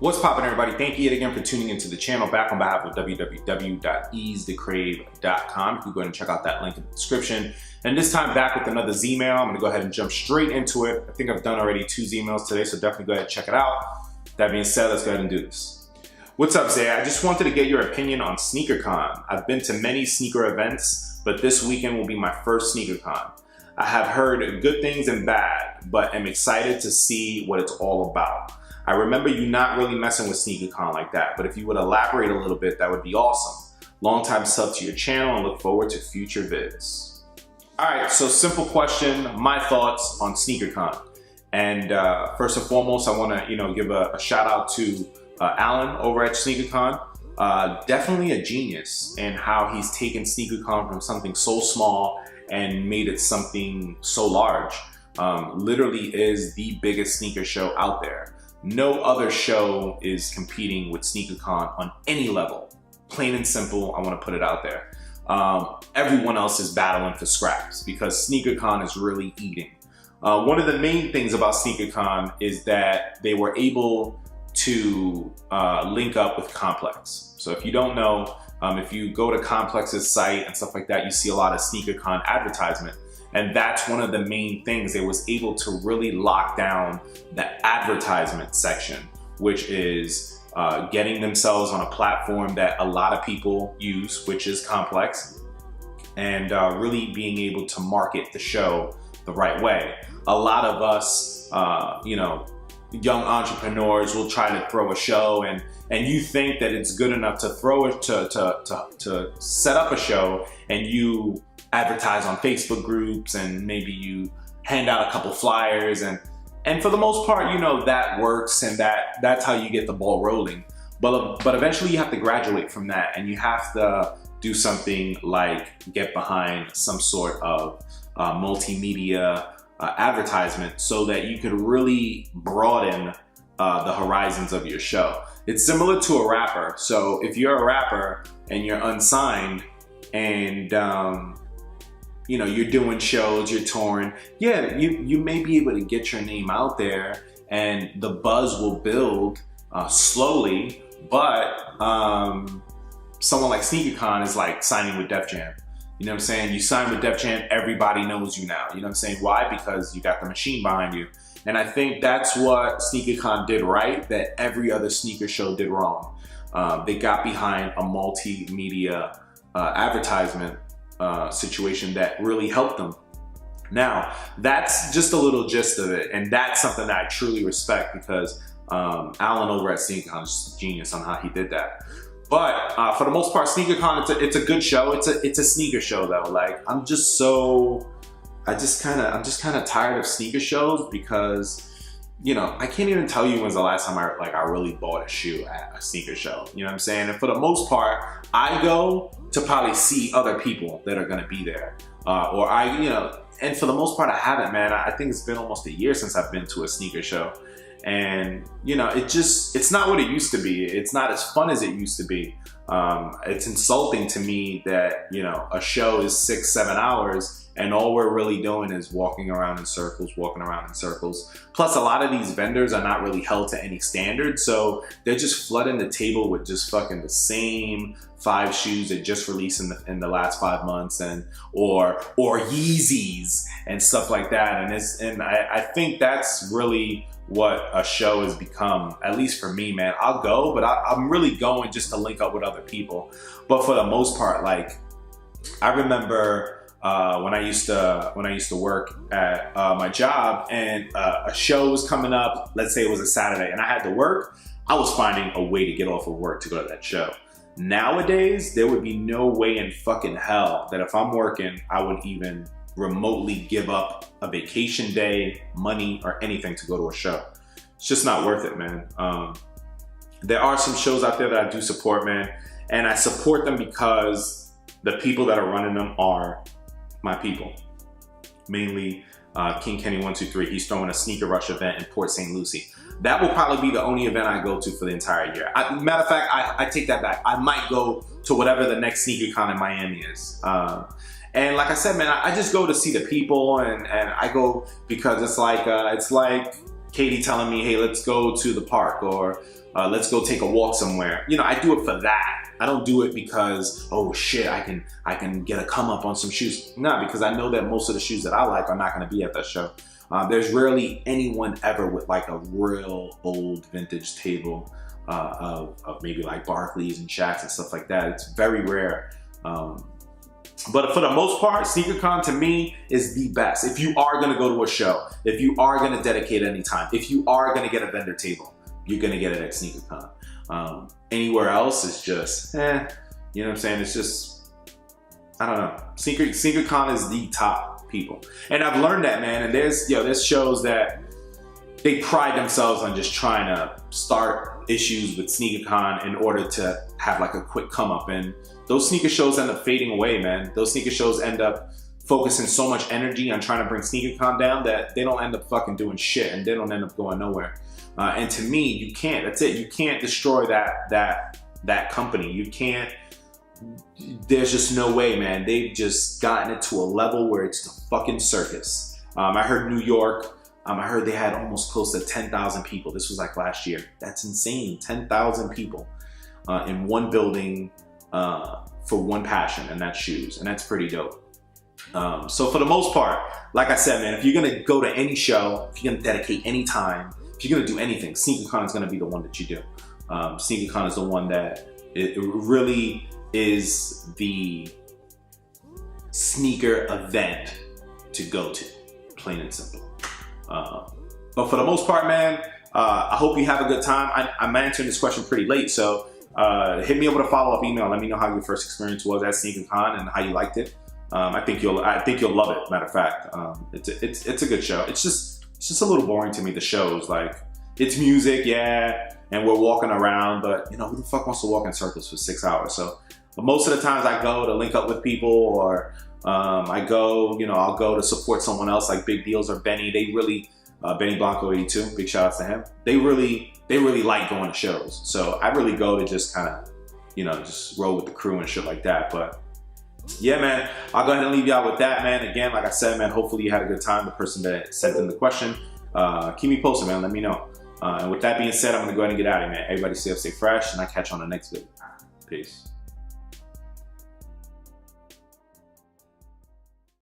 What's poppin', everybody? Thank you yet again for tuning into the channel. Back on behalf of www.ETCZAYA.com. You can go ahead and check out that link in the description. And this time back with another Z-mail. I'm gonna go ahead and jump straight into it. I think I've done already 2 Z-mails today, so definitely go ahead and check it out. That being said, let's go ahead and do this. What's up, Zaya? I just wanted to get your opinion on Sneakercon. I've been to many sneaker events, but this weekend will be my first Sneakercon. I have heard good things and bad, but am excited to see what it's all about. I remember you not really messing with Sneakercon like that, but if you would elaborate a little bit, that would be awesome. Long time sub to your channel and look forward to future vids. All right, so simple question, my thoughts on Sneakercon. And first and foremost, I wanna give a shout out to Alan over at Sneakercon. Definitely a genius in how he's taken Sneakercon from something so small and made it something so large. Literally is the biggest sneaker show out there. No other show is competing with Sneakercon on any level. Plain and simple, I want to put it out there. Everyone else is battling for scraps because Sneakercon is really eating. One of the main things about Sneakercon is that they were able to link up with Complex. So if you don't know, if you go to Complex's site and stuff like that, you see a lot of Sneakercon advertisement. And that's one of the main things. They was able to really lock down the advertisement section, which is getting themselves on a platform that a lot of people use, which is Complex, and really being able to market the show the right way. A lot of us, young entrepreneurs will try to throw a show and you think that it's good enough to throw it, to set up a show, and you advertise on Facebook groups and maybe you hand out a couple flyers and for the most part, that works and that's how you get the ball rolling. But eventually you have to graduate from that and you have to do something like get behind some sort of multimedia advertisement so that you could really broaden the horizons of your show. It's similar to a rapper. So if you're a rapper and you're unsigned and you're doing shows, you're touring, yeah, you may be able to get your name out there and the buzz will build slowly, but someone like Sneakercon is like signing with Def Jam. You know what I'm saying? You sign with Def Jam, everybody knows you now. You know what I'm saying? Why? Because you got the machine behind you. And I think that's what Sneakercon did right, that every other sneaker show did wrong. They got behind a multimedia advertisement situation that really helped them. Now, that's just a little gist of it, and that's something that I truly respect because Alan over at Sneakercon is just a genius on how he did that. But for the most part, Sneakercon, it's a good show. It's a sneaker show though. Like I'm just kind of tired of sneaker shows because I can't even tell you when's the last time I really bought a shoe at a sneaker show. You know what I'm saying? And for the most part, I go to probably see other people that are gonna be there. And for the most part, I haven't, man. I think it's been almost a year since I've been to a sneaker show. And it's not what it used to be. It's not as fun as it used to be. It's insulting to me that, a show is 6-7 hours and all we're really doing is walking around in circles. Plus, a lot of these vendors are not really held to any standard, so they're just flooding the table with just fucking the same 5 shoes that just released in the last 5 months, or Yeezys and stuff like that. And I think that's really what a show has become, at least for me, man. I'll go, but I'm really going just to link up with other people. But for the most part, like I remember when I used to work at my job and a show was coming up, let's say it was a Saturday and I had to work, I was finding a way to get off of work to go to that show. Nowadays, there would be no way in fucking hell that if I'm working, I would even remotely give up a vacation day, money, or anything to go to a show. It's just not worth it, man. There are some shows out there that I do support, man, and I support them because the people that are running them are my people. Mainly King Kenny 123. He's throwing a Sneaker Rush event in Port St. Lucie. That will probably be the only event I go to for the entire year. Matter of fact, I take that back. I might go to whatever the next Sneakercon in Miami is. And like I said, man, I just go to see the people, and I go because it's like Katie telling me, hey, let's go to the park, or let's go take a walk somewhere. You know, I do it for that. I don't do it because, oh shit, I can get a come up on some shoes. No, because I know that most of the shoes that I like are not going to be at that show. There's rarely anyone ever with like a real old vintage table of maybe like Barclays and Shaqs and stuff like that. It's very rare. But for the most part, Sneakercon to me is the best. If you are going to go to a show, if you are going to dedicate any time, if you are going to get a vendor table, you're going to get it at Sneakercon. Anywhere else is just, you know what I'm saying? It's just, I don't know. Sneakercon is the top people. And I've learned that, man. And there's shows that they pride themselves on just trying to start issues with Sneakercon in order to have like a quick come up. And those sneaker shows end up fading away, man. Those sneaker shows end up focusing so much energy on trying to bring Sneakercon down that they don't end up fucking doing shit, and they don't end up going nowhere. And to me, you can't. That's it. You can't destroy that company. You can't. There's just no way, man. They've just gotten it to a level where it's the fucking circus. I heard New York. I heard they had almost close to 10,000 people. This was like last year. That's insane. 10,000 people in one building for one passion, and that's shoes. And that's pretty dope. So for the most part, like I said, man, if you're gonna go to any show, if you're gonna dedicate any time, if you're gonna do anything, Sneakercon is gonna be the one that you do. Sneakercon is the one that it really is the sneaker event to go to, plain and simple. But for the most part, man, I hope you have a good time. I'm answering this question pretty late, so hit me up with a follow-up email. Let me know how your first experience was at Sneakercon and how you liked it. I think you'll love it. Matter of fact, it's a good show. It's just a little boring to me. The shows, like, it's music, yeah, and we're walking around, but you know, who the fuck wants to walk in circles for 6 hours? So, but most of the times I go to link up with people, or I go, you know, I'll go to support someone else like Big Deals or Benny. They really, Benny Blanco 82, big shout outs to him. They really like going to shows. So I really go to just kind of, you know, just roll with the crew and shit like that. But yeah, man, I'll go ahead and leave y'all with that, man. Again, like I said, man, hopefully you had a good time. The person that sent in the question, keep me posted, man. Let me know. And with that being said, I'm gonna go ahead and get out of here, man. Everybody stay up, stay fresh, and I'll catch you on the next video. Peace.